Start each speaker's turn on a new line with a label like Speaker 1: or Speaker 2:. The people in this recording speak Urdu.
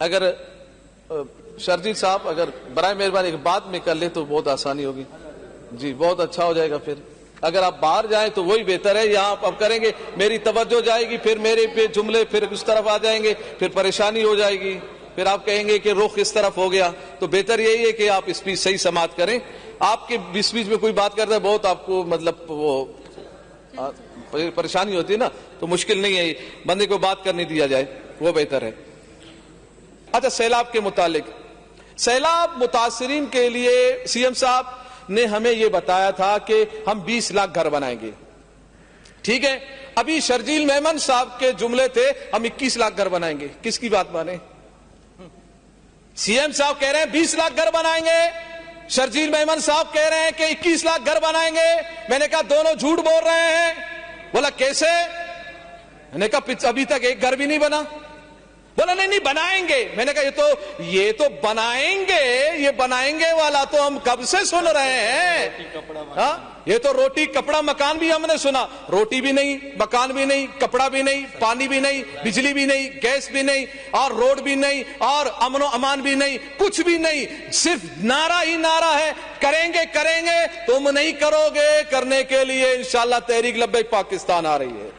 Speaker 1: اگر شرجیل صاحب اگر برائے مہربانی ایک بات میں کر لے تو بہت آسانی ہوگی. جی بہت اچھا ہو جائے گا. پھر اگر آپ باہر جائیں تو وہی بہتر ہے. یہاں آپ کریں گے میری توجہ جائے گی, پھر میرے پہ جملے پھر اس طرف آ جائیں گے, پھر پریشانی ہو جائے گی, پھر آپ کہیں گے کہ رخ اس طرف ہو گیا. تو بہتر یہی ہے کہ آپ اسپیچ صحیح سماعت کریں. آپ کے بیچ میں کوئی بات کرتا ہے بہت آپ کو مطلب وہ پریشانی ہوتی ہے نا, تو مشکل نہیں ہے بندے کو بات کرنے دیا جائے, وہ بہتر ہے. اچھا, سیلاب کے متعلق, سیلاب متاثرین کے لیے سی ایم صاحب نے ہمیں یہ بتایا تھا کہ ہم 20 لاکھ گھر بنائیں گے. ٹھیک ہے, ابھی شرجیل میمن صاحب کے جملے تھے ہم 21 لاکھ گھر بنائیں گے. کس کی بات مانیں؟ سی ایم صاحب کہہ رہے ہیں 20 لاکھ گھر بنائیں گے, شرجیل میمن صاحب کہہ رہے ہیں کہ 21 لاکھ گھر بنائیں گے. میں نے کہا دونوں جھوٹ بول رہے ہیں. بولا کیسے؟ میں نے کہا ابھی تک ایک گھر بھی نہیں بنا. بولا نہیں بنائیں گے. میں نے کہا یہ تو بنائیں گے, یہ بنائیں گے والا تو ہم کب سے سن رہے ہیں. یہ تو روٹی کپڑا مکان بھی ہم نے سنا, روٹی بھی نہیں, مکان بھی نہیں, کپڑا بھی نہیں, پانی بھی نہیں, بجلی بھی نہیں, گیس بھی نہیں, اور روڈ بھی نہیں, اور امن و امان بھی نہیں, کچھ بھی نہیں. صرف نعرہ ہی نعرہ ہے, کریں گے کریں گے. تم نہیں کرو گے, کرنے کے لیے انشاءاللہ تحریک لبیک پاکستان آ رہی ہے.